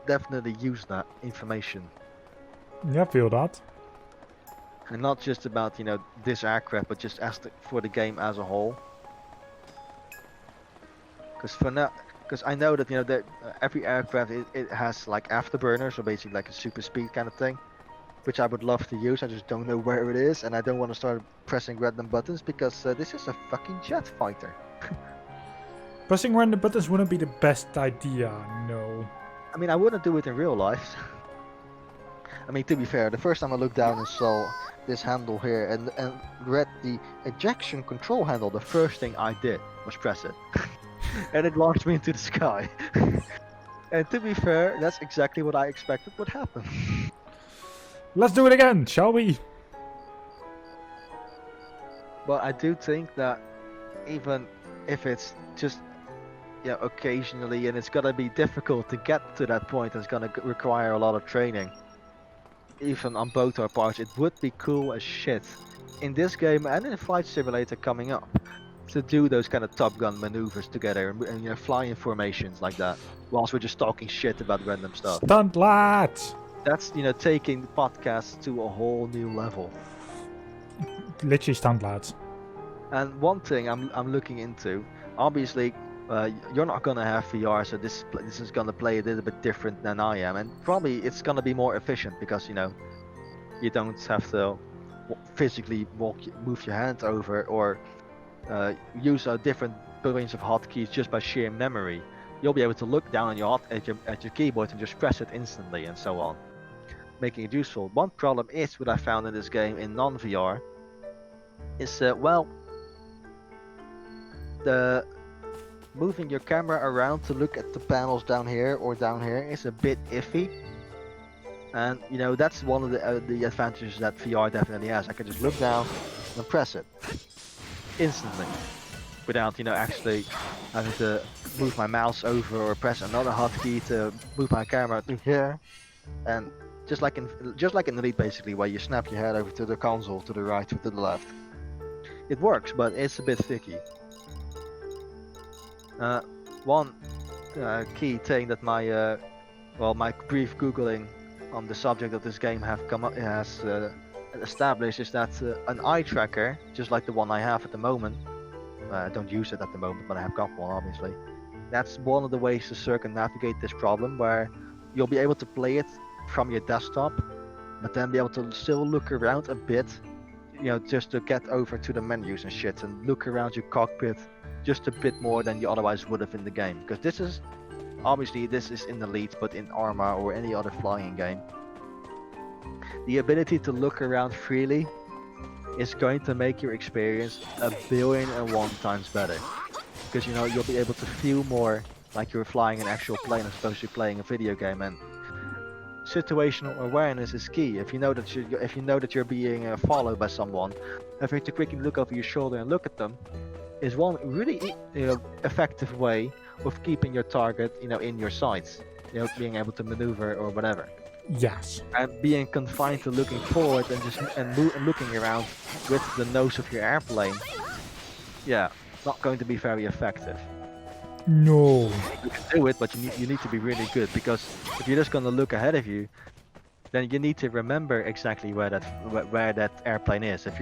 definitely use that information. Yeah, I feel that. And not just about, you know, this aircraft, but just for the game as a whole. Because I know that, you know, that every aircraft it has like afterburners, or basically like a super speed kind of thing, which I would love to use. I just don't know where it is, and I don't want to start pressing random buttons because this is a fucking jet fighter. Pressing random buttons wouldn't be the best idea, no. I mean, I wouldn't do it in real life. I mean, to be fair, the first time I looked down and saw this handle here and read the ejection control handle, the first thing I did was press it. And it launched me into the sky. And to be fair, that's exactly what I expected would happen. Let's do it again, shall we? But I do think that even if it's just, yeah, occasionally, and it's gonna be difficult to get to that point, it's gonna require a lot of training. Even on both our parts, it would be cool as shit in this game and in Flight Simulator coming up to do those kind of Top Gun maneuvers together and you know, fly in formations like that, whilst we're just talking shit about random stuff. Stunt lads! That's, you know, taking the podcast to a whole new level. Literally stunt lads. And one thing I'm looking into, obviously, you're not gonna have VR, so this is gonna play a little bit different than I am, and probably it's gonna be more efficient because, you know, you don't have to physically move your hand over or use different billions of hotkeys just by sheer memory. You'll be able to look down on at your keyboard and just press it instantly and so on, making it useful. One problem is what I found in this game in non-VR is well, the moving your camera around to look at the panels down here or down here is a bit iffy. And you know, that's one of the advantages that VR definitely has. I can just look down and press it instantly without, you know, actually having to move my mouse over or press another hotkey to move my camera to here. And just like in Elite, basically, where you snap your head over to the console to the right or to the left, it works, but it's a bit thicky. One key thing that my my brief googling on the subject of this game has established is that an eye tracker, just like the one I have at the moment, I don't use it at the moment, but I have got one obviously. That's one of the ways to circumnavigate this problem, where you'll be able to play it from your desktop, but then be able to still look around a bit, you know, just to get over to the menus and shit, and look around your cockpit just a bit more than you otherwise would have in the game. Because this is in Elite, but in Arma or any other flying game, the ability to look around freely is going to make your experience 1,000,000,001 times better. Because, you know, you'll be able to feel more like you're flying an actual plane as opposed to playing a video game. And situational awareness is key. If you know that you're being followed by someone, having to quickly look over your shoulder and look at them is one really effective way of keeping your target, you know, in your sights. You know, being able to maneuver or whatever. Yes. And being confined to looking forward and looking around with the nose of your airplane, yeah, not going to be very effective. No. You can do it, but you need to be really good, because if you're just gonna look ahead of you, then you need to remember exactly where that airplane is. If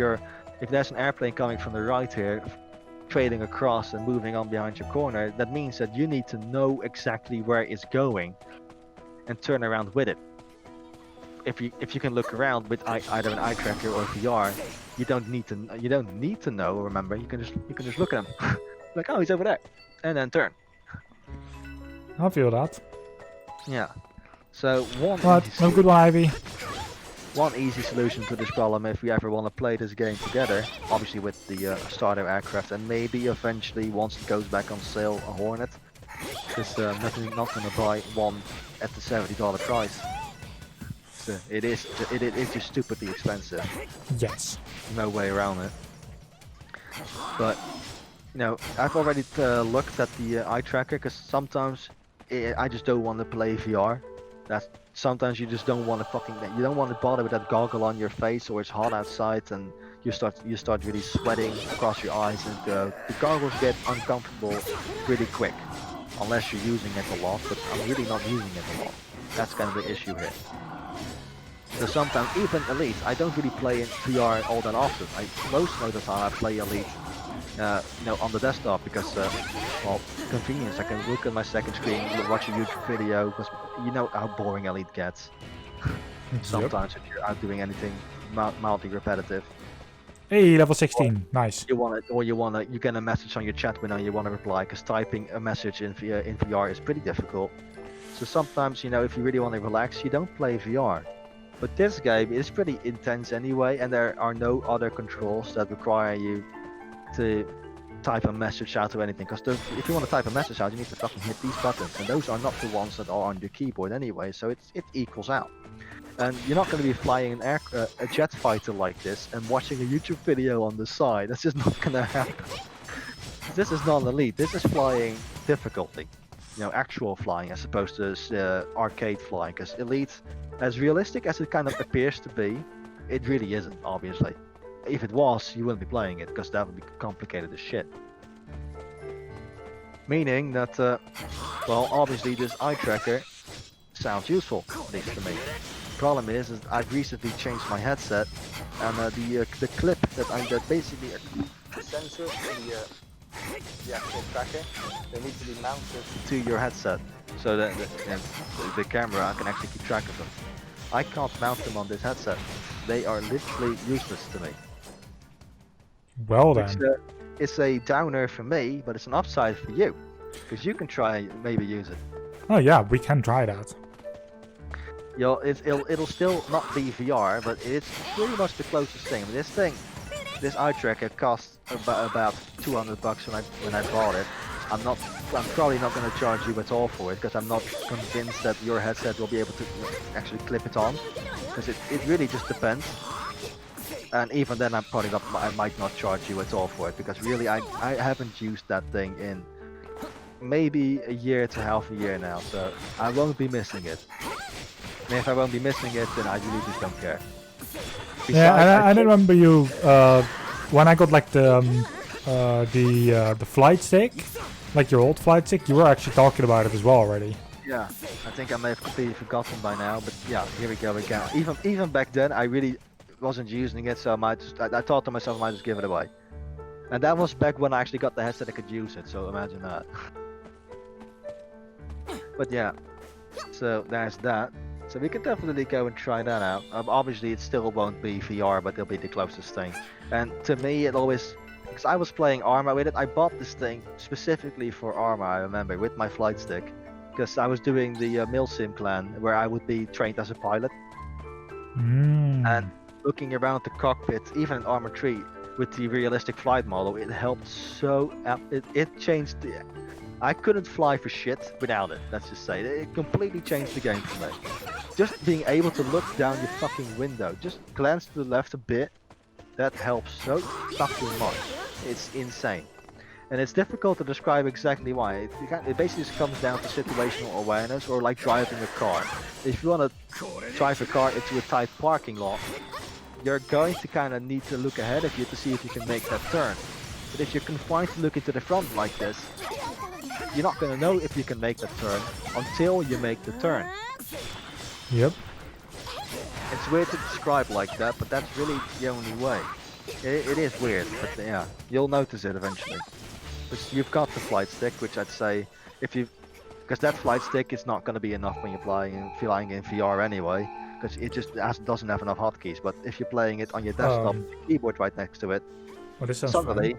there's an airplane coming from the right here, trading across and moving on behind your corner, that means that you need to know exactly where it's going and turn around with it. If you can look around with either an eye tracker or VR, you don't need to know. Remember, you can just look at him, like, oh, he's over there, and then turn. I feel that. Yeah. So one easy solution to this problem, if we ever want to play this game together, obviously with the starter aircraft, and maybe eventually once it goes back on sale, a Hornet, because not going to buy one at the $70 price. It is just stupidly expensive. Yes. No way around it. But you know, I've already looked at the eye tracker, because sometimes I just don't want to play VR. Sometimes you just don't want to bother with that goggle on your face, or it's hot outside and you start really sweating across your eyes, and the goggles get uncomfortable really quick, unless you're using it a lot. But I'm really not using it a lot. That's kind of the issue here. So sometimes, even Elite, I don't really play in VR all that often. Most of the time I play Elite, on the desktop because, well, convenience. I can look at my second screen, watch a YouTube video, because you know how boring Elite gets. Sometimes if you're out doing anything mildly repetitive. Hey, level 16, nice. You get a message on your chat window and you want to reply, because typing a message in VR is pretty difficult. So sometimes, if you really want to relax, you don't play VR. But this game is pretty intense anyway, and there are no other controls that require you to type a message out or anything. Because if you want to type a message out, you need to fucking hit these buttons, and those are not the ones that are on your keyboard anyway, so it equals out. And you're not going to be flying a jet fighter like this and watching a YouTube video on the side. That's just not going to happen. This is not Elite. This is flying difficulty. Actual flying as opposed to arcade flying. Because Elite, as realistic as it kind of appears to be, it really isn't, obviously. If it was, you wouldn't be playing it, because that would be complicated as shit. Meaning that, well, obviously this eye tracker sounds useful, at least to me. Problem is I've recently changed my headset, and the clip that basically the sensors and the actual tracker, they need to be mounted to your headset, so that the camera can actually keep track of them. I can't mount them on this headset. They are literally useless to me. Well then. It's a downer for me, but it's an upside for you, because you can try and maybe use it. Oh yeah, we can try that. It'll still not be VR, but it's pretty much the closest thing. This eye tracker cost about $200 when I bought it. I'm probably not going to charge you at all for it, because I'm not convinced that your headset will be able to actually clip it on, because it really just depends. And even then, I might not charge you at all for it, because really I haven't used that thing in maybe a year to half a year now, so I won't be missing it. And if I won't be missing it, then I really just don't care. Besides, yeah, I remember you when I got like the flight stick, like your old flight stick. You were actually talking about it as well already. Yeah, I think I may have completely forgotten by now, but yeah, here we go again. Even back then, I really wasn't using it, so I thought to myself I might just give it away. And that was back when I actually got the headset I could use it, so imagine that. But yeah, so there's that. So we can definitely go and try that out. Obviously it still won't be VR, but it'll be the closest thing. And to me it always, because I was playing Arma with it, I bought this thing specifically for Arma, I remember, with my flight stick. Because I was doing the Milsim clan, where I would be trained as a pilot. And looking around the cockpit, even in Arma 3, with the realistic flight model, it helped so... It changed the... I couldn't fly for shit without it, let's just say. It completely changed the game for me. Just being able to look down your fucking window, just glance to the left a bit, that helps so fucking much. It's insane. And it's difficult to describe exactly why. It basically just comes down to situational awareness, or like driving a car. If you want to drive a car into a tight parking lot, you're going to kind of need to look ahead of you to see if you can make that turn. But if you're confined to look into the front like this, you're not going to know if you can make the turn until you make the turn. Yep. It's weird to describe like that, but that's really the only way. It is weird, but yeah, you'll notice it eventually. But you've got the flight stick, which I'd say, because that flight stick is not going to be enough when you're flying in VR anyway, because it just doesn't have enough hotkeys. But if you're playing it on your desktop, keyboard right next to it, suddenly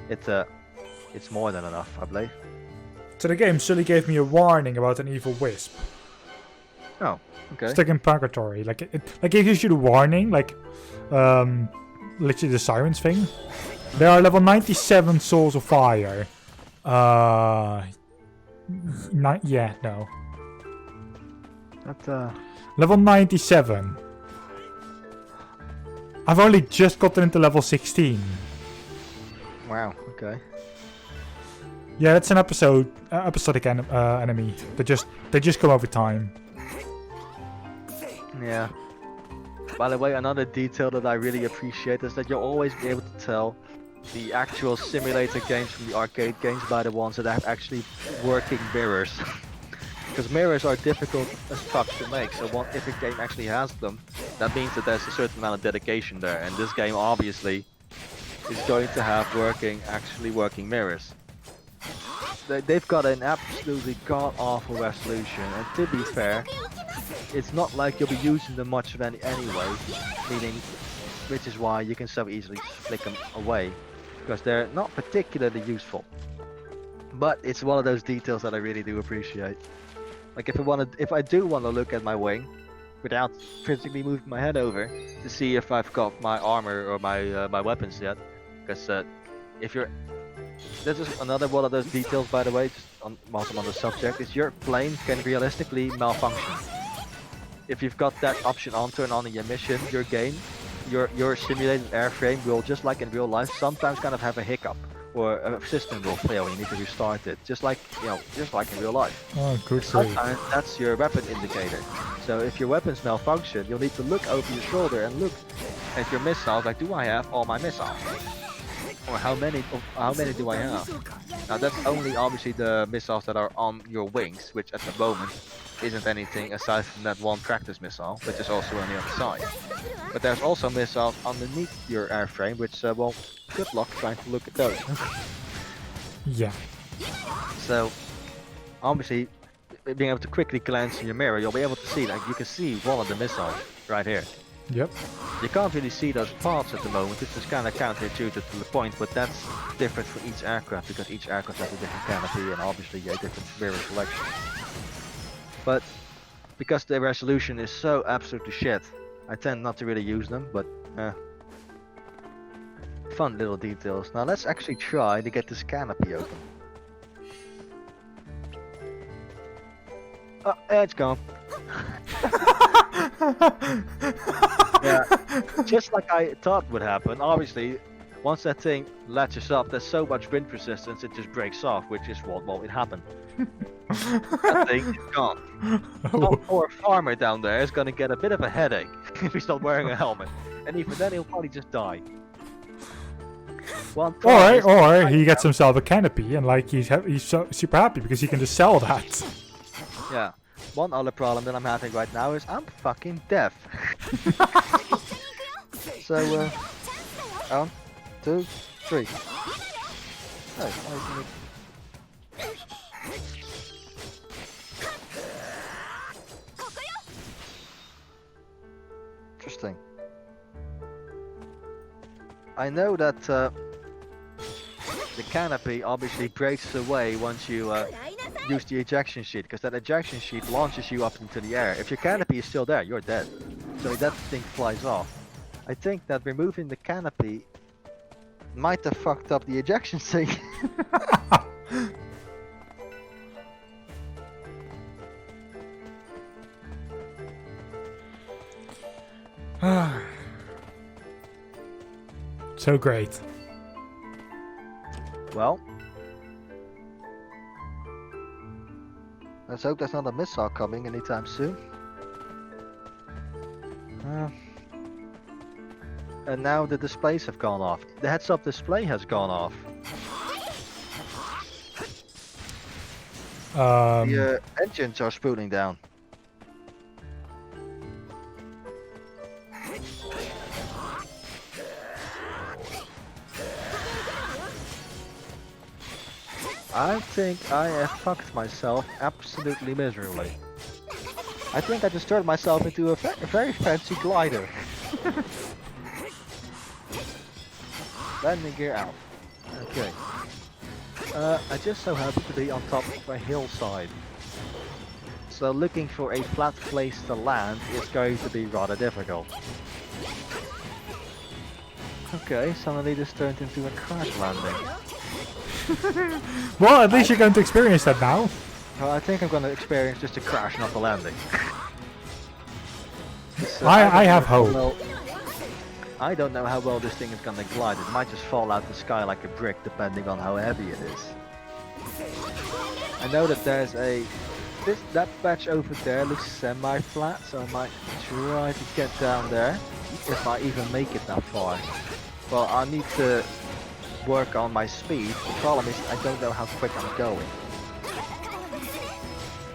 it's more than enough, I believe. So the game suddenly gave me a warning about an evil wisp. Oh, okay. Stuck in purgatory. Like it gives you the warning, like literally the sirens thing. There are level 97 souls of fire. Yeah, no. Level 97. I've only just gotten into level 16. Wow. Okay. Yeah, that's an episodic enemy. They just come over time. Yeah. By the way, another detail that I really appreciate is that you'll always be able to tell the actual simulator games from the arcade games by the ones that have actually working mirrors. Because mirrors are difficult as fuck to make, so if a game actually has them, that means that there's a certain amount of dedication there, and this game obviously is going to have actually working mirrors. They've got an absolutely god-awful resolution, and to be fair, it's not like you'll be using them much of anyway, which is why you can so easily flick them away, because they're not particularly useful. But it's one of those details that I really do appreciate. Like if I do want to look at my wing, without physically moving my head over, to see if I've got my armor or my weapons yet, because this is another one of those details, by the way, whilst I'm on the subject, is your plane can realistically malfunction. If you've got that option on, turn on in your mission, your simulated airframe will, just like in real life, sometimes kind of have a hiccup, or a system will fail and you need to restart it, just like in real life. Oh, good. Sometimes that's your weapon indicator. So if your weapons malfunction, you'll need to look over your shoulder and look at your missiles, like, do I have all my missiles? Or how many do I have? Now that's only obviously the missiles that are on your wings, which at the moment isn't anything aside from that one practice missile, which is also on the other side. But there's also missiles underneath your airframe, which, well, good luck trying to look at those. Yeah. So, obviously, being able to quickly glance in your mirror, you'll be able to see, like, you can see one of the missiles right here. Yep. You can't really see those parts at the moment, which is kind of counterintuitive to the point, but that's different for each aircraft, because each aircraft has a different canopy and obviously a different mirror selection. But because the resolution is so absolutely shit, I tend not to really use them, but fun little details. Now let's actually try to get this canopy open. Oh, it's gone. Yeah, just like I thought would happen. Obviously, once that thing latches up, there's so much wind resistance it just breaks off, which is what it happened. That thing is gone. Some poor farmer down there is gonna get a bit of a headache if he's not wearing a helmet, and even then he'll probably just die. Or he gets himself a canopy and like he's super happy because he can just sell that. Yeah. One other problem that I'm having right now is I'm fucking deaf. So, 1, 2, 3. Oh, interesting. I know that the canopy obviously breaks away once you use the ejection sheet, because that ejection sheet launches you up into the air. If your canopy is still there, you're dead. So that thing flies off. I think that removing the canopy might have fucked up the ejection thing. So great. Well, let's hope there's not a missile coming anytime soon. And now the displays have gone off. The heads-up display has gone off. The engines are spooling down. I think I have fucked myself absolutely miserably. I think I just turned myself into a very fancy glider. Landing gear out. Okay. I just so happen to be on top of a hillside. So looking for a flat place to land is going to be rather difficult. Okay, suddenly this turned into a crash landing. Well, at least you're going to experience that now. Well, I think I'm going to experience just a crash, not a landing. So I have hope. Well, I don't know how well this thing is going to glide. It might just fall out the sky like a brick, depending on how heavy it is. I know that there's that patch over there looks semi-flat, so I might try to get down there, if I even make it that far. Well, I need to work on my speed. The problem is I don't know how quick I'm going.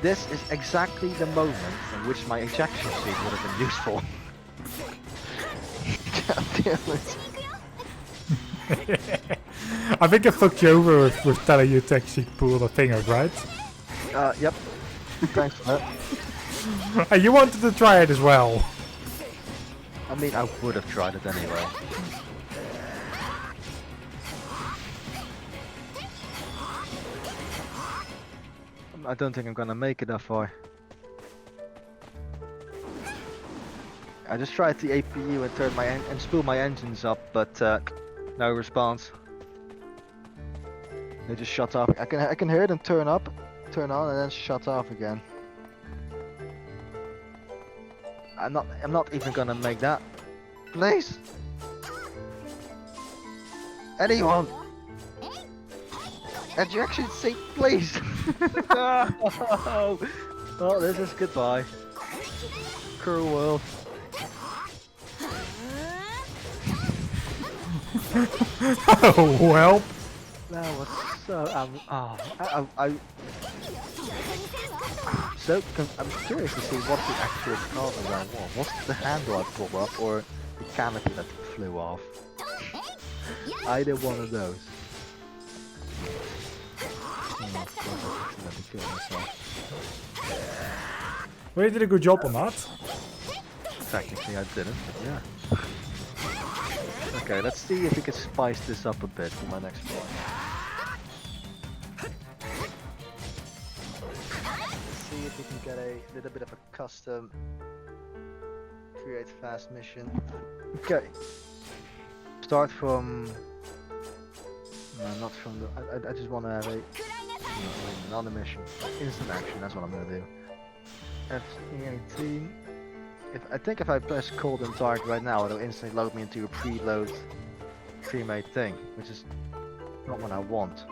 this is exactly the moment in which my ejection seat would have been useful. God damn it. I think I fucked you over with telling you to actually pull the finger, right? Yep. Thanks for that. And you wanted to try it as well. I mean, I would have tried it anyway. I don't think I'm gonna make it that far. I just tried the APU and turned my and spool my engines up, but no response. They just shut off. I can hear them turn on, and then shut off again. I'm not even gonna make that. Please, anyone, ejection seat, please. No. Oh, this is goodbye. Cruel world. Oh well. That was so I'm curious to see what the actual problem was. Was the handle I pulled up or the canopy that flew off? Either one of those. Well, you did a good job on that. Technically I didn't, but yeah. Okay, let's see if we can spice this up a bit for my next one. Let's see if we can get a little bit of a custom create fast mission. Okay. Start from... No, not from the... I just want to have a... Another mission. Instant action, that's what I'm going to do. F18. I think if I press cold and dark right now, it'll instantly load me into a pre-made thing, which is not what I want.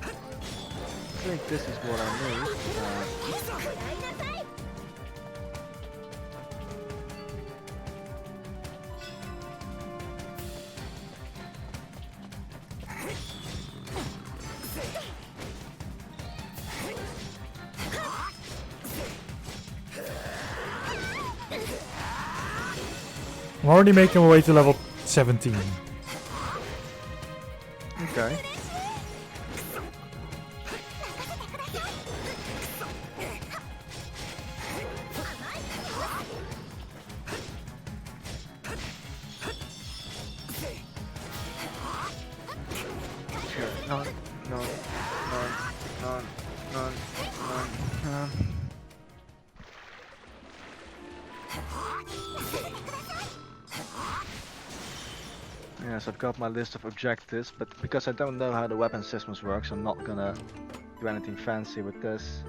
I think this is what I need. I'm already making my way to level 17. Okay. No. Yes, I've got my list of objectives, but because I don't know how the weapon systems works, I'm not gonna do anything fancy with this.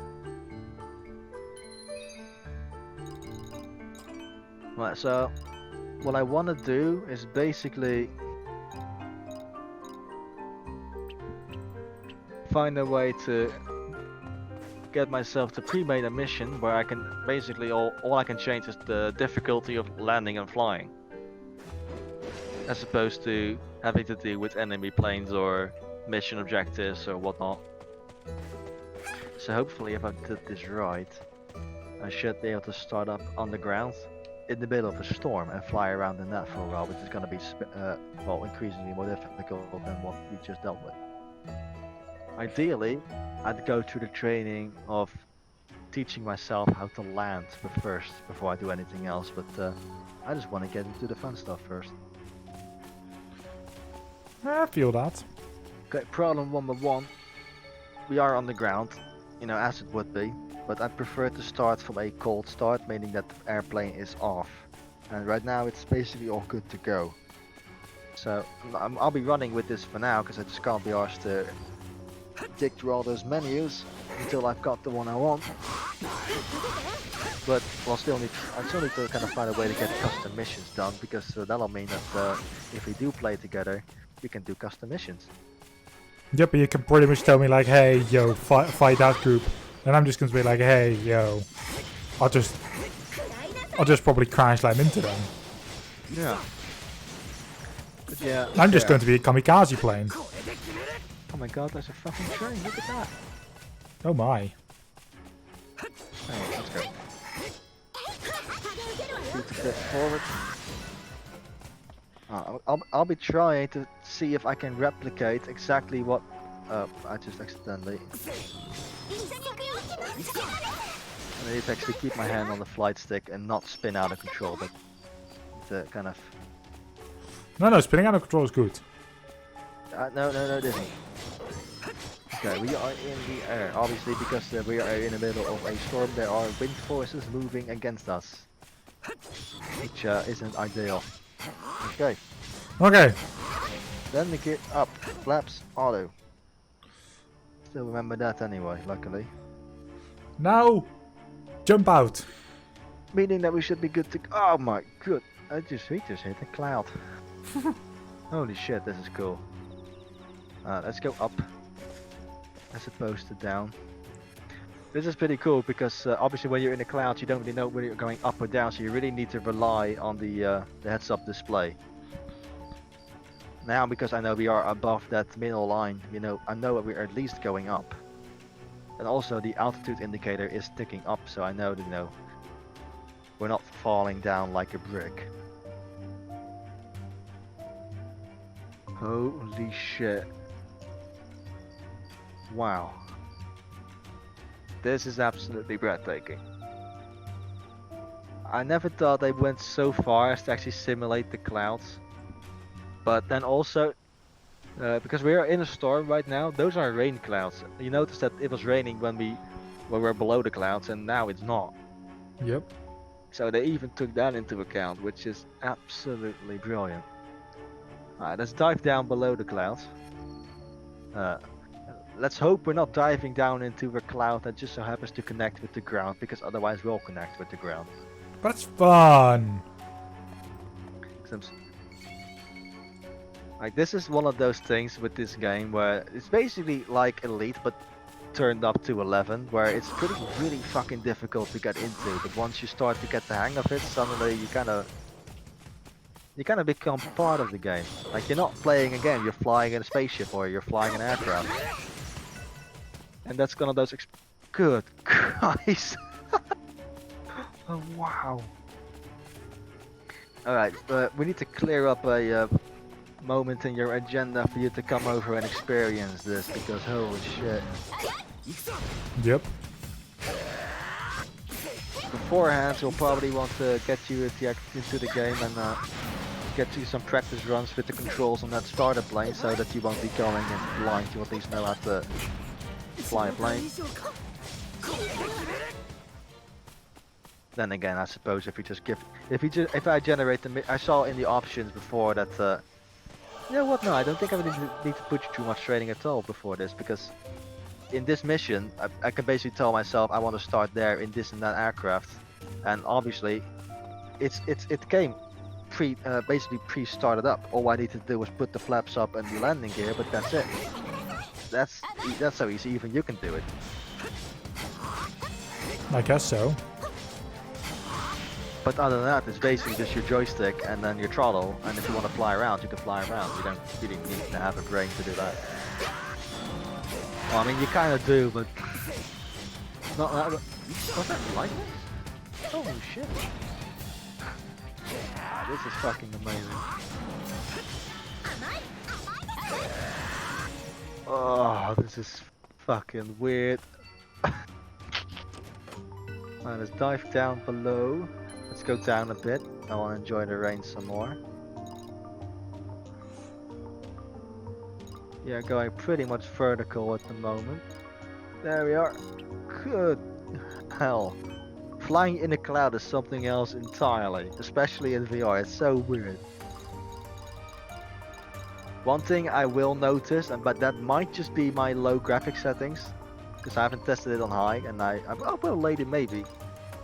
Right, so what I want to do is basically find a way to get myself to pre-made a mission where I can basically all I can change is the difficulty of landing and flying, as opposed to having to deal with enemy planes or mission objectives or whatnot. So hopefully if I did this right, I should be able to start up on the ground in the middle of a storm and fly around in that for a while, which is going to be well, increasingly more difficult than what we just dealt with. Ideally, I'd go through the training of teaching myself how to land first before I do anything else, but I just want to get into the fun stuff first. I feel that. Okay, problem number one. We are on the ground, you know, as it would be, but I prefer to start from a cold start, meaning that the airplane is off. And right now it's basically all good to go. So I'll be running with this for now, because I just can't be arsed to dig through all those menus until I've got the one I want. But I still need to kind of find a way to get custom missions done, because that'll mean that if we do play together, we can do custom missions. Yep, but you can pretty much tell me like, hey, yo, fight that group. And I'm just gonna be like, hey, yo, I'll just probably crash land into them. Yeah. But yeah. I'm just going to be a kamikaze plane. Oh my god, there's a fucking train. Look at that. Oh my. Oh, let's go. Shoot a bit forward. I'll be trying to see if I can replicate exactly what. I just accidentally. I need to actually keep my hand on the flight stick and not spin out of control, but to kind of. No, spinning out of control is good. No, it isn't. Okay, we are in the air. Obviously, because we are in the middle of a storm, there are wind forces moving against us, which isn't ideal. Okay. Okay. Then we get up. Flaps auto. Still remember that anyway, luckily. Now, jump out. Meaning that we should be good to. Oh my god! We just hit a cloud. Holy shit, this is cool. Let's go up, as opposed to down. This is pretty cool because obviously when you're in the clouds, you don't really know whether you're going up or down, so you really need to rely on the heads-up display. Now, because I know we are above that middle line, you know, I know that we are at least going up. And also the altitude indicator is ticking up, so I know that, you know, we're not falling down like a brick. Holy shit. Wow. This is absolutely breathtaking. I never thought they went so far as to actually simulate the clouds. But then also, because we are in a storm right now, those are rain clouds. You notice that it was raining when we were below the clouds, and now it's not. Yep. So they even took that into account, which is absolutely brilliant. Alright, let's dive down below the clouds. Let's hope we're not diving down into a cloud that just so happens to connect with the ground, because otherwise we'll connect with the ground. That's fun. Like, this is one of those things with this game where it's basically like Elite, but turned up to 11, where it's really fucking difficult to get into. But once you start to get the hang of it, suddenly you kind of become part of the game. Like, you're not playing a game, you're flying in a spaceship or you're flying an aircraft. And that's one of those. Good Christ! Oh wow! All right, we need to clear up a moment in your agenda for you to come over and experience this, because holy shit. Yep. Beforehand, we'll probably want to get you into the game and get you some practice runs with the controls on that starter plane, so that you won't be going in blind. You at least know how to fly a plane. Then again, I suppose if I generate I saw in the options before that. You know what? No, I don't think I would need to put too much training at all before this, because in this mission, I can basically tell myself I want to start there in this and that aircraft, and obviously, it came basically pre-started up. All I need to do was put the flaps up and the landing gear, but that's it. That's so easy. Even you can do it. I guess so. But other than that, it's basically just your joystick and then your throttle, and if you want to fly around, you can fly around. You don't really need to have a brain to do that. Well, I mean, you kind of do, but not that. Was that like this? Holy shit! This is fucking amazing. Oh, this is fucking weird. Alright, let's dive down below. Let's go down a bit. I want to enjoy the rain some more. Yeah, going pretty much vertical at the moment. There we are. Good hell. Flying in a cloud is something else entirely, especially in VR. It's so weird. One thing I will notice, but that might just be my low graphics settings, because I haven't tested it on high, and well, later maybe,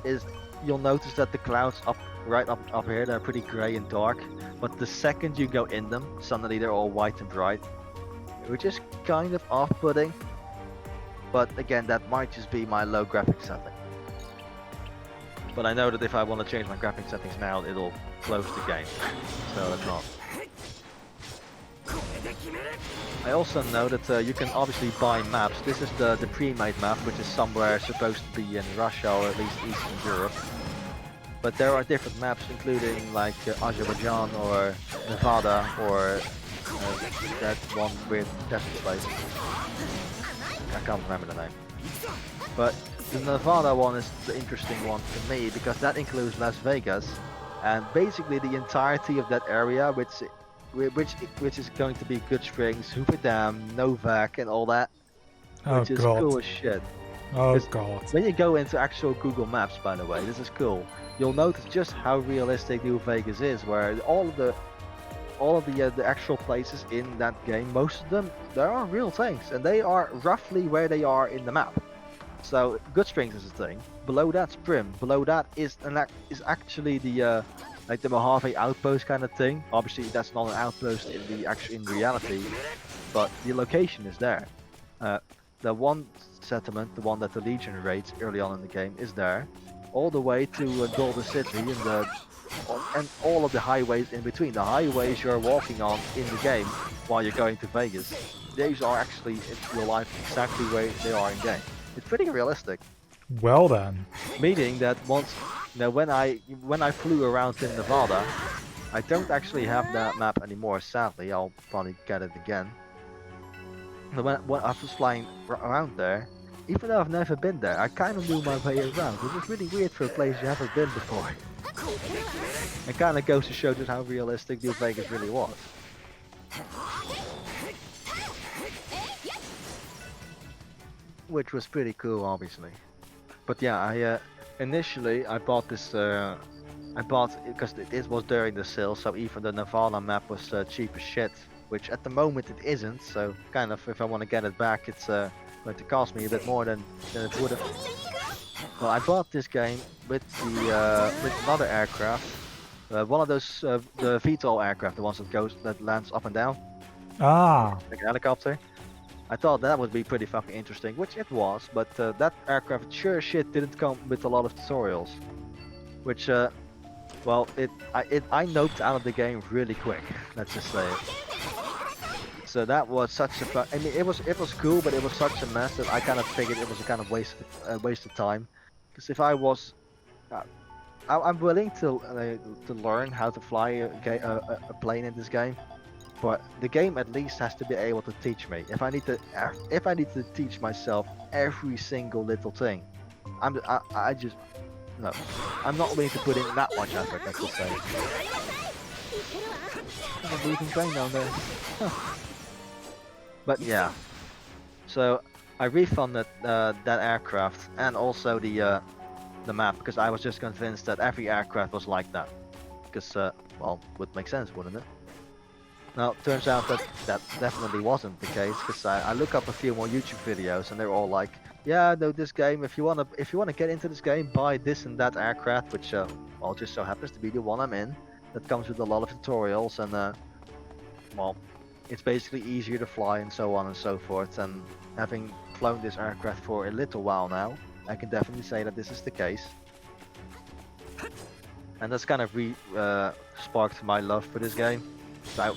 is you'll notice that the clouds right up here, they're pretty grey and dark, but the second you go in them, suddenly they're all white and bright, which is kind of off-putting. But again, that might just be my low graphics setting. But I know that if I want to change my graphics settings now, it'll close the game, so it's not. I also know that you can obviously buy maps. This is the pre-made map, which is somewhere supposed to be in Russia or at least Eastern Europe. But there are different maps, including like Azerbaijan or Nevada or that one weird desert place. I can't remember the name. But the Nevada one is the interesting one to me because that includes Las Vegas, and basically the entirety of that area, which is going to be Good Springs, Hoover Dam, Novak, and all that, which is cool as shit. Oh god. When you go into actual Google Maps, by the way, this is cool. You'll notice just how realistic New Vegas is, where all of the actual places in that game, most of them, there are real things, and they are roughly where they are in the map. So Good Springs is a thing. Below that's Prim. Below that is actually the like the Mojave outpost kind of thing. Obviously, that's not an outpost in reality, but the location is there. The one settlement, the one that the Legion raids early on in the game, is there. All the way to Boulder City and all of the highways in between. The highways you're walking on in the game while you're going to Vegas, these are actually in real life exactly where they are in game. It's pretty realistic. Well then. Meaning that once, when I flew around in Nevada, I don't actually have that map anymore. Sadly, I'll probably get it again. But when I was flying around there, even though I've never been there, I kind of knew my way around. It was really weird for a place you haven't been before. It kind of goes to show just how realistic New Vegas really was. Which was pretty cool, obviously. But yeah, initially I bought this. Because it was during the sale, so even the Nevada map was cheap as shit. Which at the moment it isn't. So kind of, if I want to get it back, it's going to cost me a bit more than it would have. Well, I bought this game with another aircraft. One of those the VTOL aircraft, the ones that lands up and down. Ah. Like a helicopter. I thought that would be pretty fucking interesting, which it was, but that aircraft sure as shit didn't come with a lot of tutorials. Which, well, I noped out of the game really quick, let's just say it. So that was such a I mean, it was cool, but it was such a mess that I kind of figured it was a kind of waste of time. Because if I was, I'm willing to learn how to fly a plane in this game. But the game at least has to be able to teach me. If I need to teach myself every single little thing, I'm not willing to put in that much effort. Let's just say. There's a moving train down there. Huh. But yeah, so I refunded that aircraft and also the map because I was just convinced that every aircraft was like that. Because well, would make sense, wouldn't it? Now, it turns out that definitely wasn't the case, because I look up a few more YouTube videos and they're all like, yeah, no, this game, if you wanna get into this game, buy this and that aircraft, which well, just so happens to be the one I'm in. That comes with a lot of tutorials and well, it's basically easier to fly and so on and so forth. And having flown this aircraft for a little while now, I can definitely say that this is the case. And that's kind of sparked my love for this game. So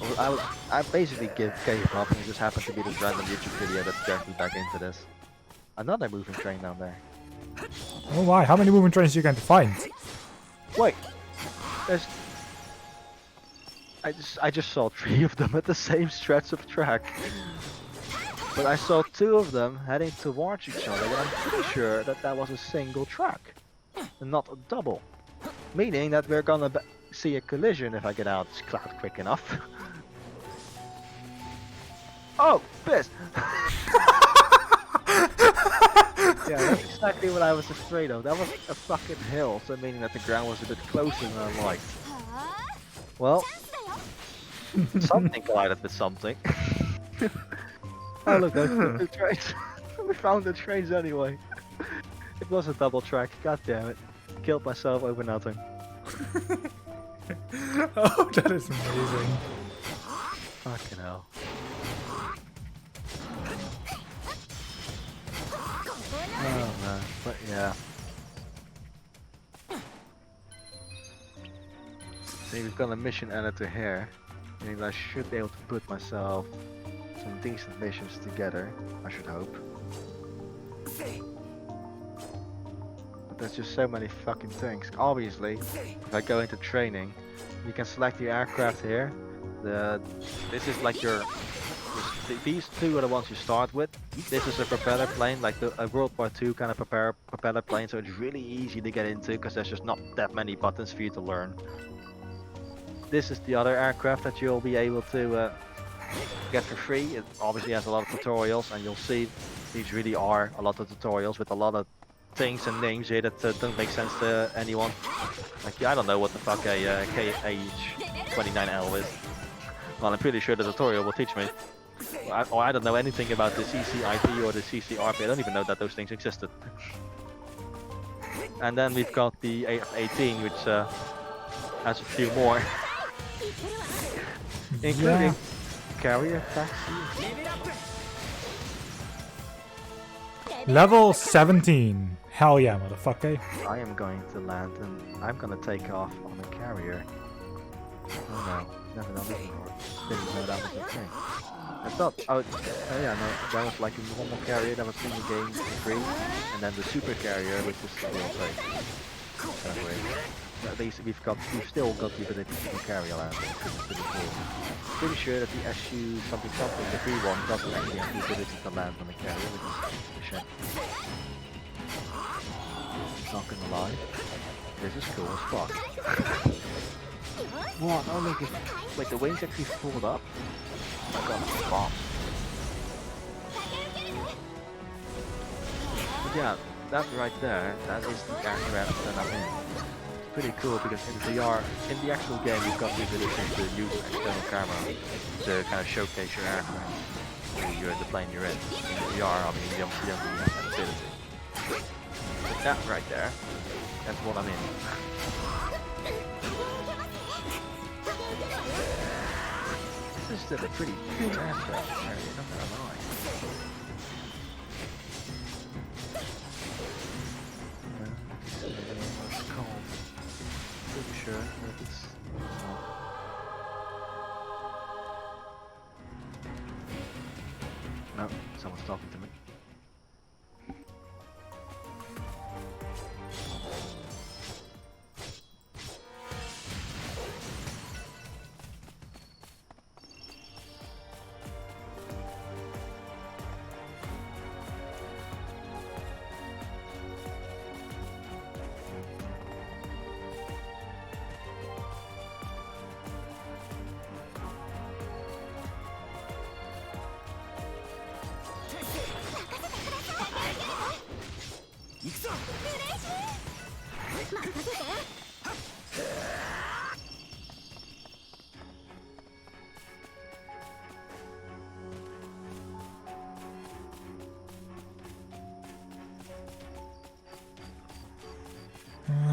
I basically gave up, and it just happened to be this random YouTube video that dragged me back into this. Another moving train down there. Oh my, how many moving trains are you going to find? Wait, I just saw 3 of them at the same stretch of track. But I saw 2 of them heading towards each other, and I'm pretty sure that was a single track, and not a double. Meaning that we're gonna see a collision if I get out this cloud quick enough. Oh, pissed! Yeah, that's exactly what I was afraid of. That was a fucking hill, so meaning that the ground was a bit closer than I liked. Well, something collided with something. Oh look, those 2 trains. We found the trains anyway. It was a double track, god damn it. Killed myself over nothing. Oh, that is amazing. Fucking hell. Oh man, but yeah. See, we've got a mission editor here. And I should be able to put myself some decent missions together, I should hope. But there's just so many fucking things. Obviously, if I go into training, you can select your aircraft here. This is like your... These two are the ones you start with. This is a propeller plane, like a World War II kind of propeller plane, so it's really easy to get into because there's just not that many buttons for you to learn. This is the other aircraft that you'll be able to get for free. It obviously has a lot of tutorials, and you'll see these really are a lot of tutorials with a lot of things and names here that don't make sense to anyone. Like, I don't know what the fuck a KH-29L is. Well, I'm pretty sure the tutorial will teach me. Or I don't know anything about the CCIP or the CCRP. I don't even know that those things existed. And then we've got the AF-18, which has a few more. Including carrier taxi. Level 17. Hell yeah, motherfucker. I am going to land and I'm gonna take off on a carrier. Oh no, never done this before. Didn't know that was a thing. I thought, oh yeah, no, that was like a normal carrier that was in the game for free, and then the super carrier, which is the real thing. Anyway, at least we've still got the ability to carry land, which is pretty cool. Pretty sure that the SU something, the free one, doesn't actually have the ability to land on the carrier, which is a shame. Not gonna lie, this is cool as fuck. What? Oh look, wait, the wings actually fold up? Oh my god, that's a bomb. But yeah, that right there, that is the aircraft that I'm in. It's pretty cool because in VR, in the actual game, you've got the ability to use an external camera to kind of showcase your aircraft, the plane you're in. In VR, I mean, you don't really have that ability. But that right there, that's what I'm in. This is still a pretty cool aircraft carrier, not gonna lie. It's called. Pretty sure that it's. No, someone's talking to me.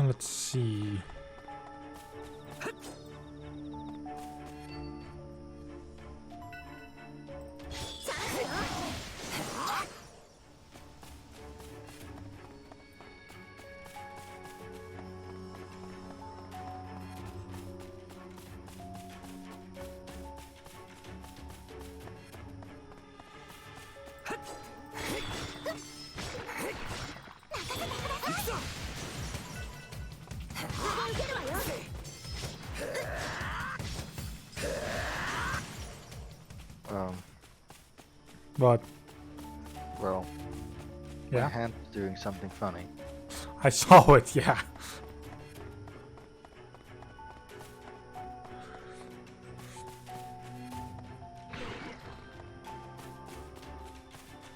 Let's see. What? Well, yeah. My hand's doing something funny. I saw it, yeah.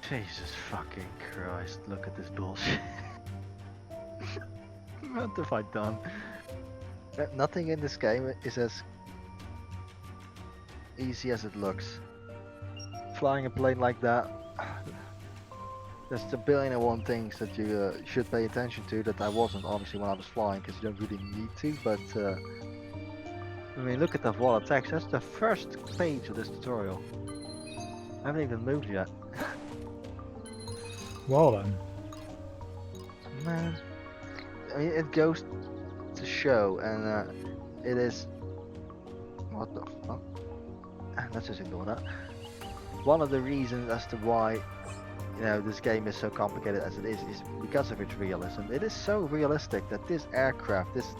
Jesus fucking Christ, look at this bullshit. What have I done? Nothing in this game is as easy as it looks. Flying a plane like that, there's a billion and one things that you should pay attention to that I wasn't obviously when I was flying, because you don't really need to, but I mean, look at that wall of text. That's the first page of this tutorial. I haven't even moved yet. Well then. Man, I mean, it goes to show, and it is. What the fuck? Let's just ignore that. one of the reasons as to why, you know, this game is so complicated as it is because of its realism. It is so realistic that this aircraft, this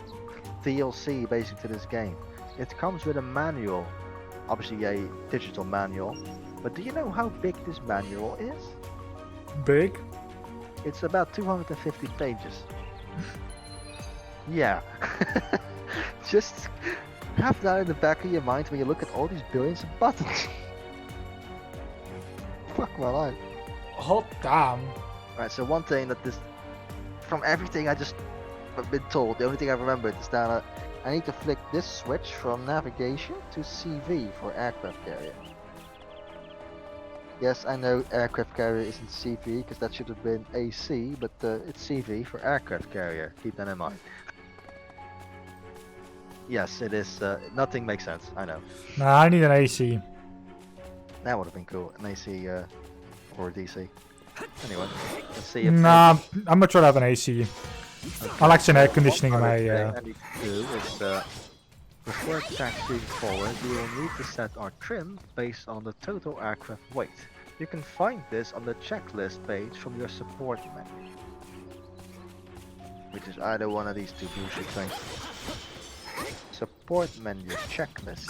DLC basically to this game, it comes with a manual, obviously a digital manual, but do you know how big this manual is? Big? It's about 250 pages. Yeah. Just have that in the back of your mind when you look at all these billions of buttons. Fuck my life. Hot damn. Right, so one thing that this, from everything I've been told, the only thing I remembered is that I need to flick this switch from navigation to CV for aircraft carrier. Yes, I know aircraft carrier isn't CV because that should have been AC, but it's CV for aircraft carrier. Keep that in mind. Yes, it is. Nothing makes sense. I know. Nah, I need an AC. That would have been cool. An AC or DC. Anyway, let's see if. Nah, I'm not sure I have an AC. Okay. I like some air conditioning in One my. other thing I need to do is before taxiing forward, we will need to set our trim based on the total aircraft weight. You can find this on the checklist page from your support menu, which is either one of these two bullshit things. Support menu checklist.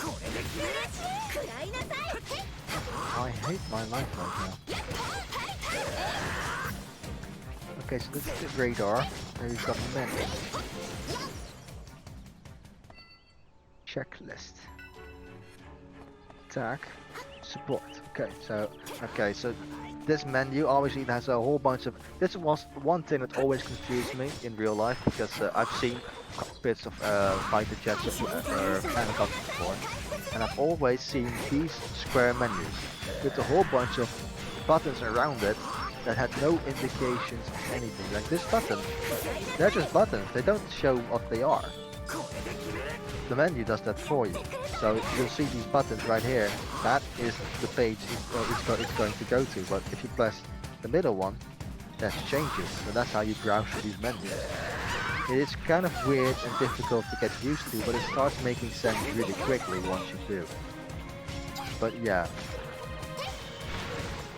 I hate my life right now. Okay, so this is the radar. There you've got menu. Checklist. Attack. Support. Okay, so this menu obviously has a whole bunch of. This was one thing that always confused me in real life because I've seen cockpits of fighter jets or helicopters before, and I've always seen these square menus with a whole bunch of buttons around it that had no indications of anything. Like this button, they're just buttons. They don't show what they are. The menu does that for you. So you'll see these buttons right here. That is the page it's going to go to. But if you press the middle one, that changes. So that's how you browse through these menus. It is kind of weird and difficult to get used to, but it starts making sense really quickly once you do. But yeah.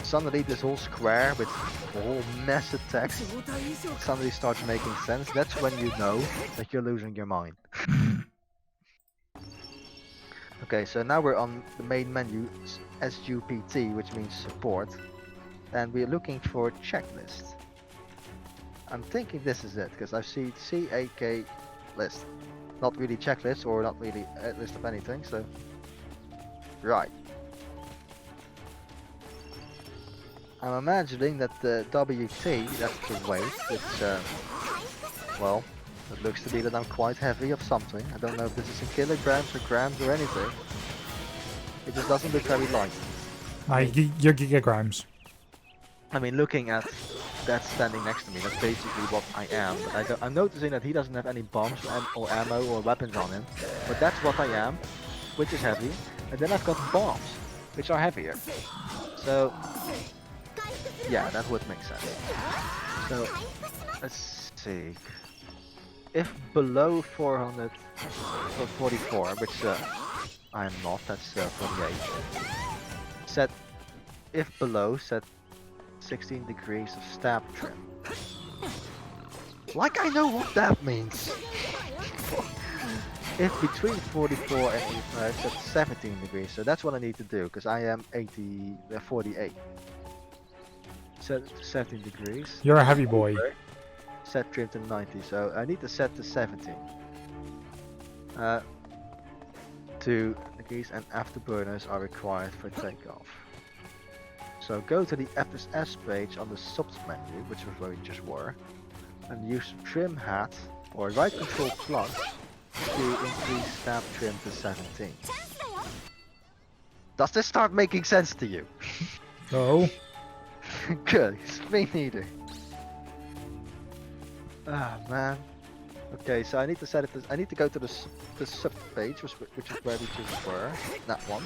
Suddenly this whole square with a whole mess of text suddenly starts making sense. That's when you know that you're losing your mind. Okay, so now we're on the main menu, SUPT, which means support, and we're looking for checklist. I'm thinking this is it, because I see CAK list. Not really checklist, or not really a list of anything, so... Right. I'm imagining that the WT, that's the weight, it's, well, it looks to be that I'm quite heavy of something. I don't know if this is in kilograms or grams or anything. It just doesn't look very light. Your gigagrams. I mean, looking at that standing next to me, that's basically what I am. But I'm noticing that he doesn't have any bombs or ammo or weapons on him. But that's what I am, which is heavy. And then I've got bombs, which are heavier. So, yeah, that would make sense. So, let's see. If below 400 or 44, which I am not, that's 48. Set, if below, set 16 degrees of stab trim. Like I know what that means. If between 44 and 85, set 17 degrees. So that's what I need to do, because I am 48. Set 17 degrees. You're a heavy boy. Set trim to 90, so I need to set to 17. 2 degrees and afterburners are required for takeoff. So go to the FSS page on the subs menu, which was where we just were, and use trim hat or right control plus to increase stab trim to 17. Does this start making sense to you? No. Good, me neither. Ah man. Okay, so I need to set it. I need to go to the sub page, which is where we just were. That one.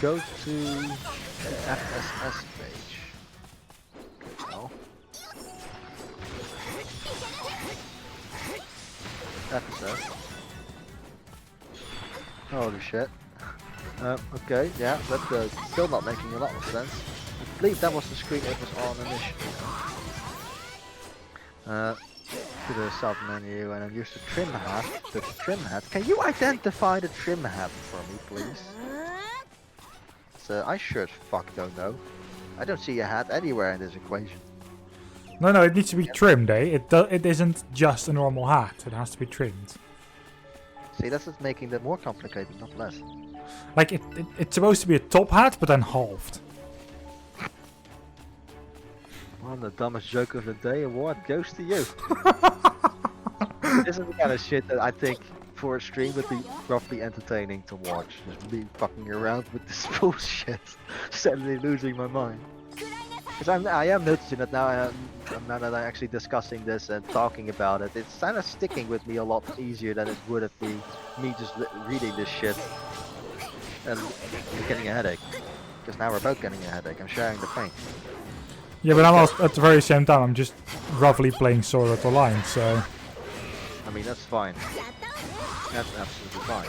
Go to the FSS page. Okay, now. FSS. Holy shit. Okay, yeah, but still not making a lot of sense. I believe that was the screen it was on initially. To the sub menu and then use the trim hat. The trim hat. Can you identify the trim hat for me, please? So I sure as fuck don't know. I don't see a hat anywhere in this equation. No, it needs to be trimmed, eh? It isn't just a normal hat. It has to be trimmed. See, that's just making it more complicated, not less. Like, it's supposed to be a top hat, but then halved. Well, the dumbest joke of the day award goes to you. This is the kind of shit that I think for a stream would be roughly entertaining to watch. Just me fucking around with this bullshit, suddenly losing my mind. Because I am noticing that now, now that I'm actually discussing this and talking about it, it's kind of sticking with me a lot easier than it would have been me just reading this shit and getting a headache. Because now we're both getting a headache. I'm sharing the pain. Yeah, but I'm also, at the very same time, I'm just roughly playing Sword Art Online, so... I mean, that's fine. That's absolutely fine.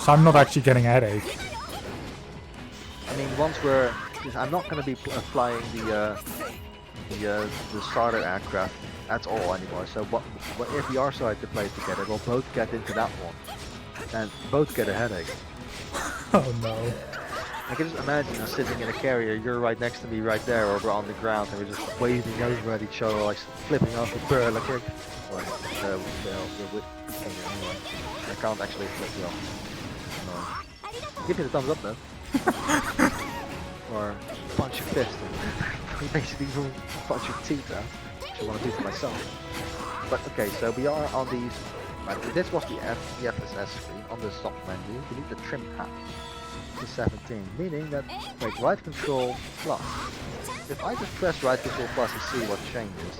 So I'm not actually getting a headache. I mean, once we're... I'm not going to be flying the starter aircraft at all anymore, so if we are starting to play together, we'll both get into that one. And both get a headache. Oh no. I can just imagine us sitting in a carrier, you're right next to me right there, or we're on the ground, and we're just waving over at each other, like flipping off a bird, like, anyway, I can't actually flip you off. No. Give me the thumbs up then. Or punch your fist, and basically punch your teeth out, which I want to do for myself. But okay, so we are on these, right, this was the FSS screen, on the soft menu, we need the trim hat. 17, meaning that like right control plus. If I just press right control plus and see what changes,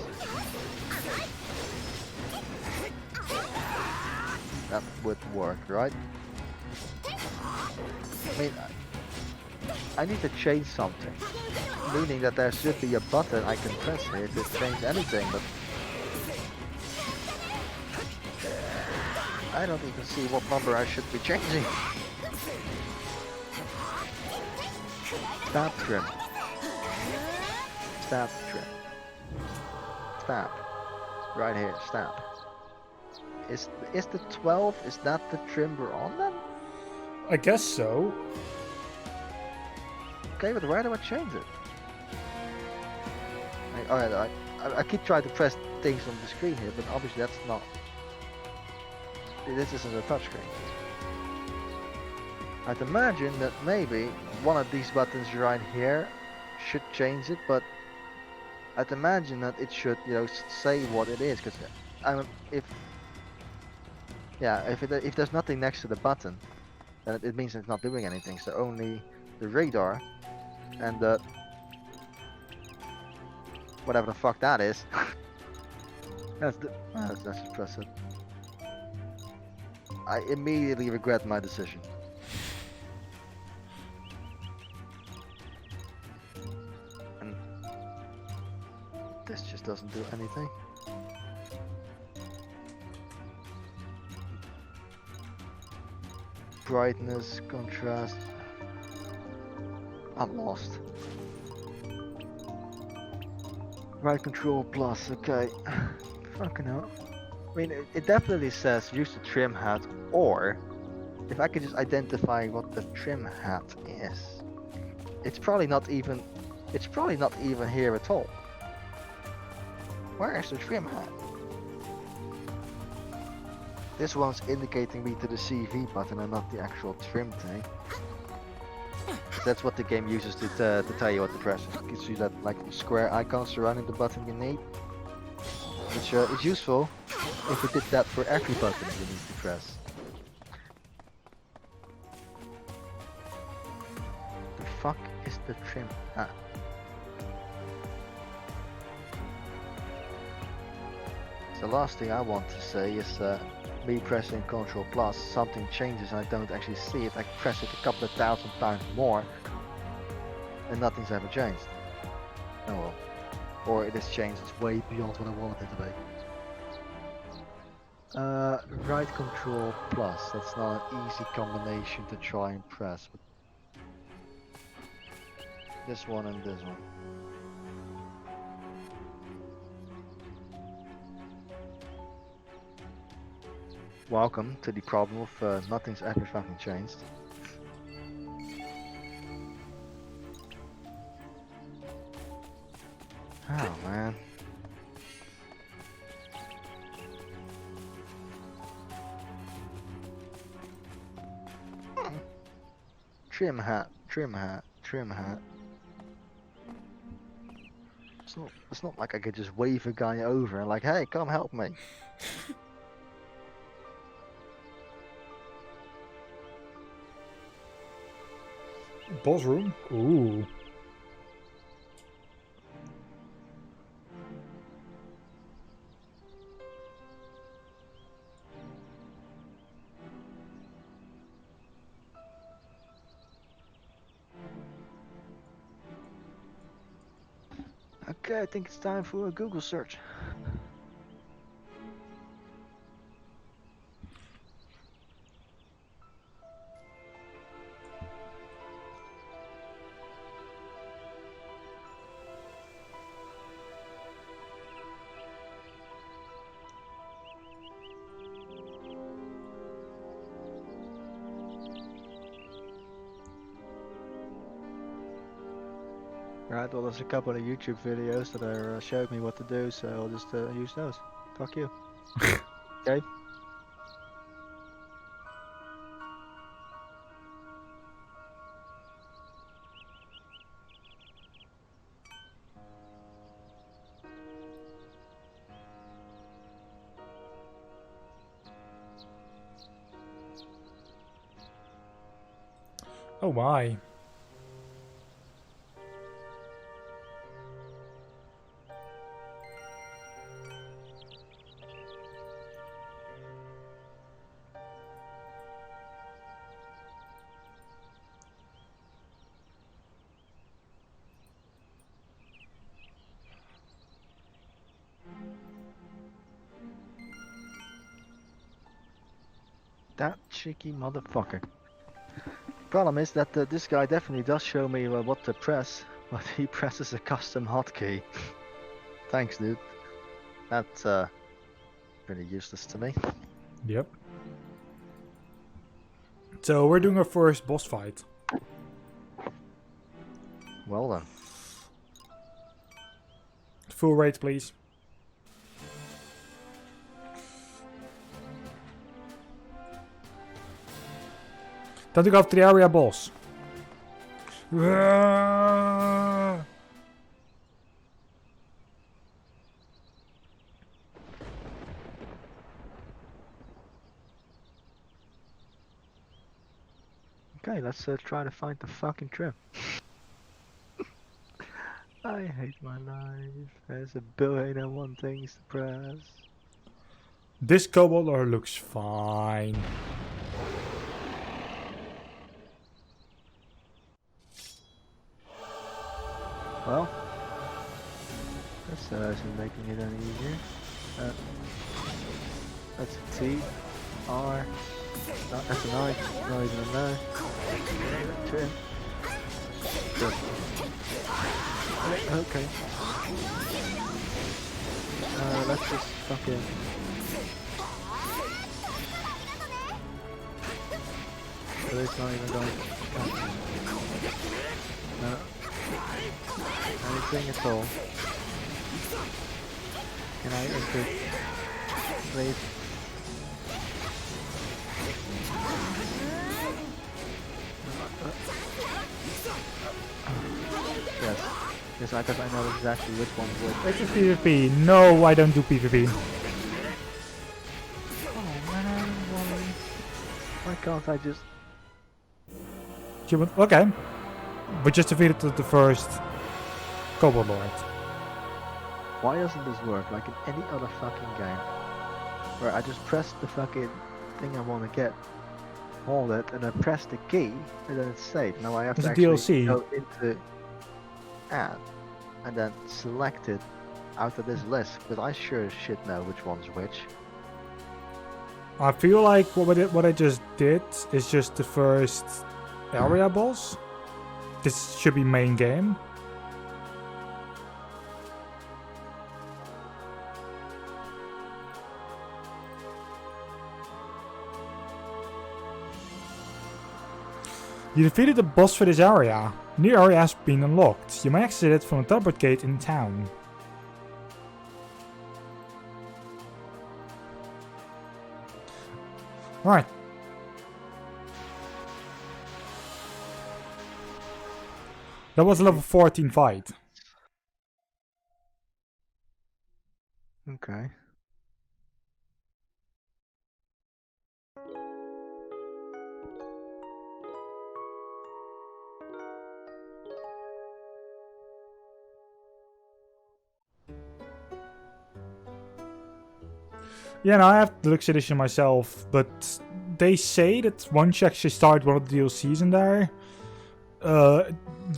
that would work, right? I mean, I need to change something, meaning that there should be a button I can press here to change anything, but I don't even see what number I should be changing. Stab trim. Stab trim. Stab. Right here, stab. Is the 12, is that the trim we're on then? I guess so. Okay, but where do I change it? I keep trying to press things on the screen here, but obviously that's not... This isn't a touchscreen. I'd imagine that maybe one of these buttons right here should change it, but I'd imagine that it should, you know, say what it is, because if there's nothing next to the button, then it means it's not doing anything. So only the radar and the whatever the fuck that is. That's impressive. I immediately regret my decision. This just doesn't do anything. Brightness, contrast. I'm lost. Right control plus, okay. Fucking hell. I mean, it definitely says use the trim hat, or if I could just identify what the trim hat is. It's probably not even here at all. Where is the trim hat? This one's indicating me to the CV button and not the actual trim thing. That's what the game uses to tell you what to press. It gives you that like square icon surrounding the button you need, which is useful if you did that for every button you need to press. The fuck is the trim hat? The last thing I want to say is me pressing Ctrl plus, something changes and I don't actually see it. I press it a couple of thousand times more and nothing's ever changed. Oh well. Or it has changed, it's way beyond what I wanted it to be. Right control plus. That's not an easy combination to try and press. But this one and this one. Welcome to the problem of nothing's ever fucking changed. Oh man. Trim hat, trim hat, trim hat. It's not like I could just wave a guy over and like, hey, come help me. Boss room? Ooh. Okay, I think it's time for a Google search. Right, well there's a couple of YouTube videos that are showed me what to do, so I'll just use those. Fuck you. Okay. Oh my. That cheeky motherfucker. Problem is that this guy definitely does show me what to press, but he presses a custom hotkey. Thanks, dude. That's pretty useless to me. Yep. So we're doing our first boss fight. Well then. Full rate, please. Time to go after the area boss. Okay, let's try to find the fucking trim. I hate my life. There's a billion and one things to press. This kobolder looks fine. Well, that's isn't making it any easier. That's a T, R, that's an I, not even a no. Trim. Good. Okay. Let's just fucking... So it's not even going to count. No. Anything at all. Can I enter? Please. Yes. Yes, because I know exactly which one would. It's a PvP. No, I don't do PvP. Oh man, why can't I just... Okay. We just defeated the first Kobold Lord. Why doesn't this work like in any other fucking game? Where I just press the fucking thing I want to get, hold it, and then press the key, and then it's saved. Now I have to actually DLC. go into add, and then select it out of this list, because I sure as shit know which one's which. I feel like what I just did is just the first area boss. This should be main game. You defeated the boss for this area. New area has been unlocked. You may exit it from the teleport gate in town. Alright. That was a level 14 fight. Okay. Yeah, no, I have the deluxe edition myself, but they say that once you actually start one of the DLCs in there,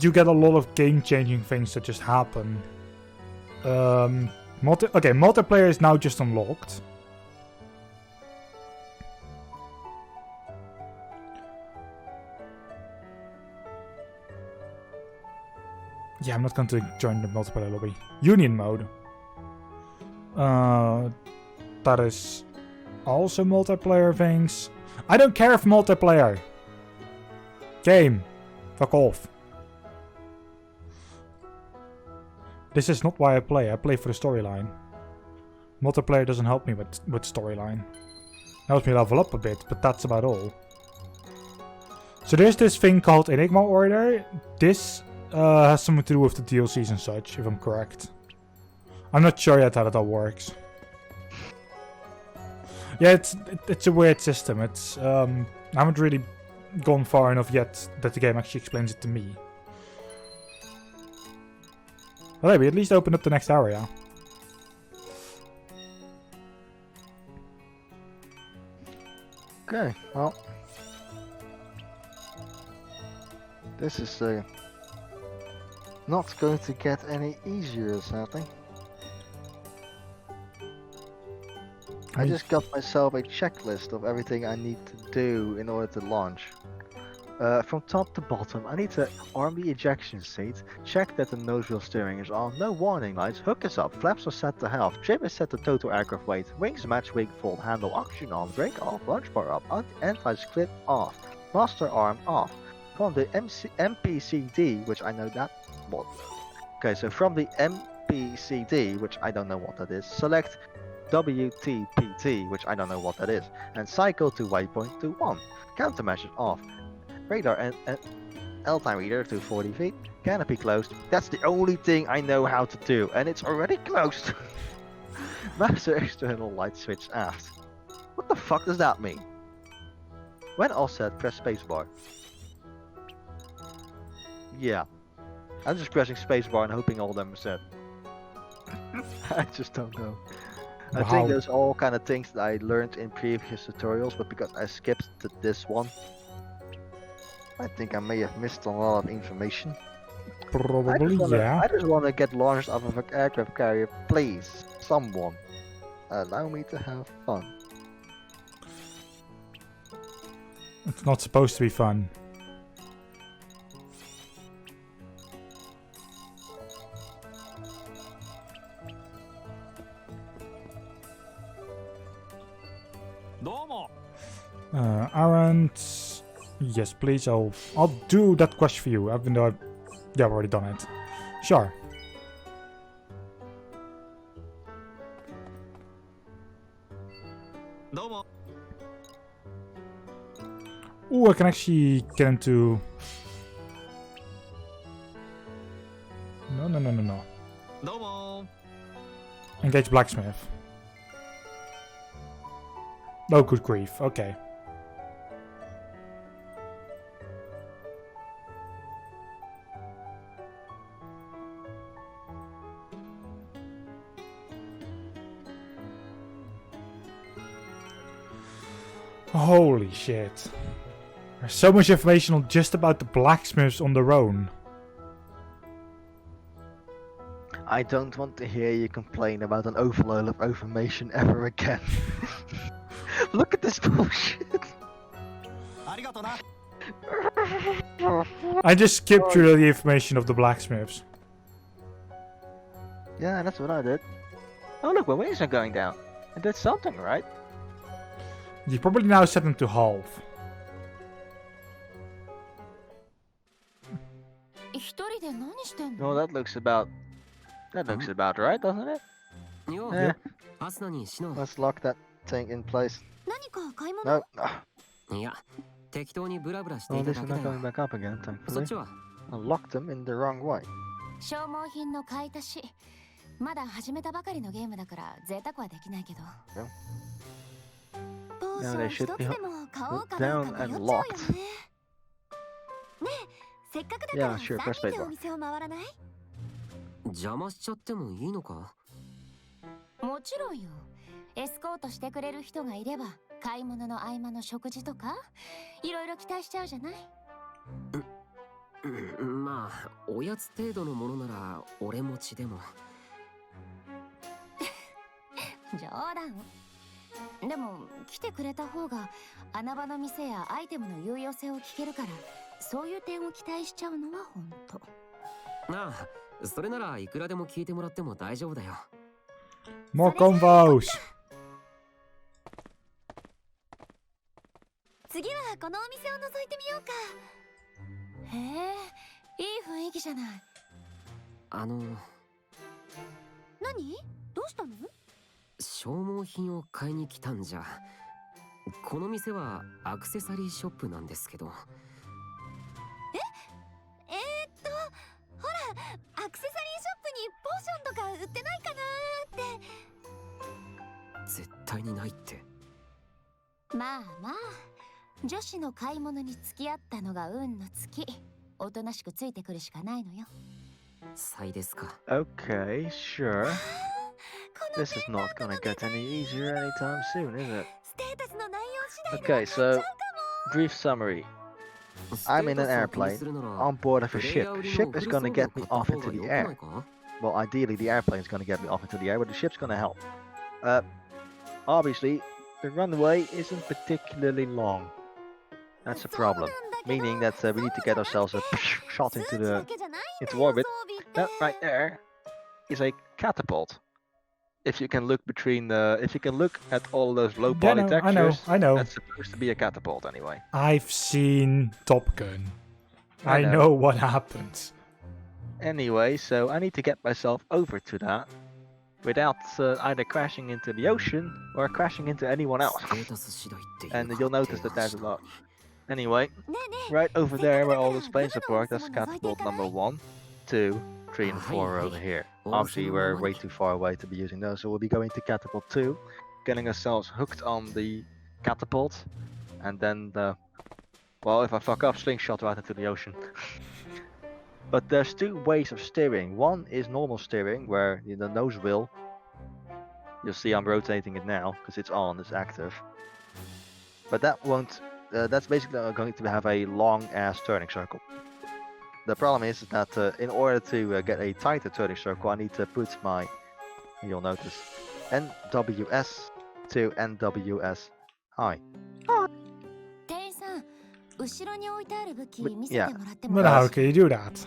you get a lot of game-changing things that just happen. Multiplayer is now just unlocked. Yeah, I'm not going to join the multiplayer lobby. Union mode. That is also multiplayer things. I don't care if multiplayer. Game. Fuck off. This is not why I play. I play for the storyline. Multiplayer doesn't help me with storyline. Helps me level up a bit, but that's about all. So there's this thing called Enigma Order. This has something to do with the DLCs and such, if I'm correct. I'm not sure yet how that works. Yeah, it's a weird system. It's I haven't really gone far enough yet that the game actually explains it to me. But hey, we at least opened up the next area. Okay, well, this is not going to get any easier, sadly. I just got myself a checklist of everything I need to do in order to launch. From top to bottom, I need to arm the ejection seat, check that the nose wheel steering is on, no warning lights, hook is up, flaps are set to half, trim is set to total aircraft weight, wings match wing fold, handle oxygen on, brake off, launch bar up, anti-slip off, master arm off. From the MPCD, which I know that what. Okay, so from the MPCD, which I don't know what that is, select WTPT, which I don't know what that is, and cycle to waypoint to 1. Countermeasures off. Radar and L-time reader to 40 feet. Canopy closed. That's the only thing I know how to do, and it's already closed. Master external light switch aft. What the fuck does that mean? When all set, press spacebar. Yeah. I'm just pressing spacebar and hoping all of them are set. I just don't know. Wow. I think there's all kind of things that I learned in previous tutorials, but because I skipped to this one, I think I may have missed a lot of information. Probably, yeah. I just want to get launched off of an aircraft carrier, please. Someone. Allow me to have fun. It's not supposed to be fun. Aren't... Yes, please. I'll do that quest for you, even though I've already done it. Sure. Ooh, I can actually get into... No. Engage blacksmith. Oh, good grief. Okay. Holy shit. There's so much information on just about the blacksmiths on their own. I don't want to hear you complain about an overload of information ever again. Look at this bullshit. I just skipped through the information of the blacksmiths. Yeah, that's what I did. Oh look, my wings are going down. I did something, right? You probably now set them to half. No, that looks about right, doesn't it? Yeah. Let's lock that thing in place. No. Oh, these are not going back up again, thankfully. I locked them in the wrong way. Now they should be down and locked. Yeah, sure, press spacebar. 邪魔しちゃってもいいのか？もちろんよ。エスコートしてくれる人がいれば、買い物の合間の食事とか、いろいろ期待しちゃうじゃない？まあ、おやつ程度のものなら俺持ちでも。冗談。でも来てくれた方が穴場の店やアイテムの有用性を聞けるから、そういう点を期待しちゃうのは本当。ああ、それならいくらでも聞いてもらっても大丈夫だよ。More convos. 次はこのお店を覗いてみようか。へえ、いい雰囲気じゃない。何？どうしたの？消耗品を買いに来たんじゃ。この店はアクセサリーショップなんですけど。ほら、アクセサリーショップにポーションとか売ってないかなーって。絶対にないって。まあまあ、女子の買い物に付き合ったのが運の月。おとなしくついてくるしかないのよ。才ですか。Okay, sure. This is not gonna get any easier anytime soon, is it? Okay, so brief summary. I'm in an airplane, on board of a ship. Ship is gonna get me off into the air. Well, ideally the airplane is gonna get me off into the air, but the ship's gonna help. Obviously, the runway isn't particularly long. That's a problem. Meaning that we need to get ourselves a shot into orbit. That right there is a catapult. If you can look at all those low poly textures, I know. That's supposed to be a catapult anyway. I've seen Top Gun. I know what happens. Anyway, so I need to get myself over to that without either crashing into the ocean or crashing into anyone else. And you'll notice that there's a lot. Anyway, right over there where all the planes are parked, that's catapult number 1, 2, 3 and 4 are over here. Obviously we're way too far away to be using those, so we'll be going to catapult 2, getting ourselves hooked on the catapult, and then well, if I fuck up, slingshot right into the ocean. But there's 2 ways of steering. One is normal steering, where the nose wheel, you'll see I'm rotating it now because it's on, it's active, but that won't that's basically going to have a long ass turning circle. The problem is that in order to get a tighter turning circle, I need to put my, you'll notice, NWS to NWS high. But how can you do that?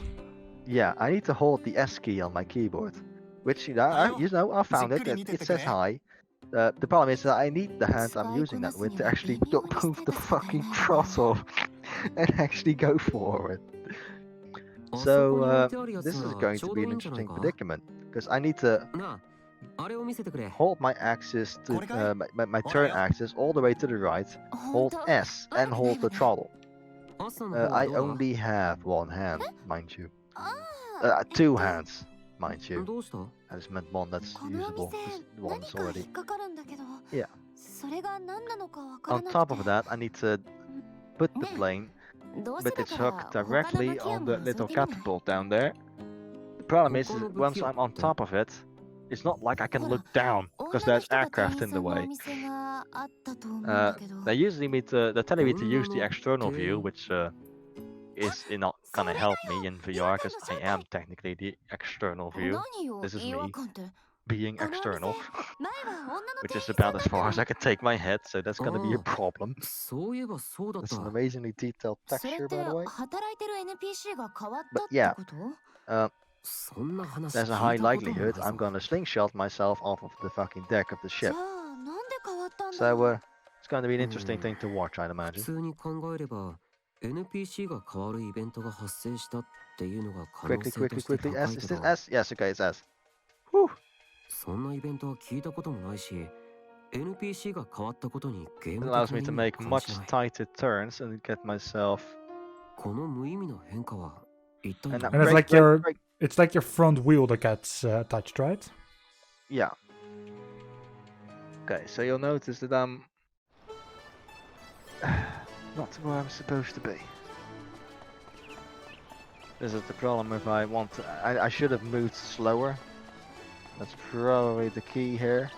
Yeah, I need to hold the S key on my keyboard, which I found it. It says high. The problem is that I need the hand I'm using that with to actually move the fucking throttle and actually go forward. So this is going to be an interesting predicament because I need to hold my axis to my turn axis all the way to the right, hold S and hold the throttle. I only have one hand, mind you. 2 hands, mind you. I just meant one that's usable. One's already. Yeah. On top of that, I need to put the plane with its hook directly on the little catapult down there. The problem is once I'm on top of it, it's not like I can look down because there's aircraft in the way. They're telling me to use the external view, which is not gonna help me in VR because I am technically the external view. This is me. being このお店 external, 前は女の which 店 is 員さん about だ as った far の as I can take my head, so that's gonna be a Oh. problem. そういえばそうだっ That's an た。 amazingly detailed それっ texture, て by the way. 働いてる NPC が変わっ But たって yeah, こと そんな話 there's a 聞 high いたこともない likelihood ぞ。 I'm gonna slingshot myself off of the fucking deck of the じゃ ship. あなんで変わったんだ So ろう it's going to be an interesting thing to watch, I'd 普 imagine. 通に考えれば NPC が変わるイベントが発生したっていうのが可能 Quickly, 性と quickly, して quickly. 高 S, い is け this ど、 S? Yes, okay, it's S. Whew. そんなイベントは聞いたこともないし、NPC が変わったことにゲー It ム allows 的な me 意 to 味は make 感 much じない。 tighter turns and get myself. この無意味な変化は一体 And 何 And it's break, like break, your break. it's like your front wheel that gets touched, right? Yeah. Okay, so you'll notice that I'm not where I'm supposed to be. This is the problem if I want to. I should have moved slower. That's probably the key here.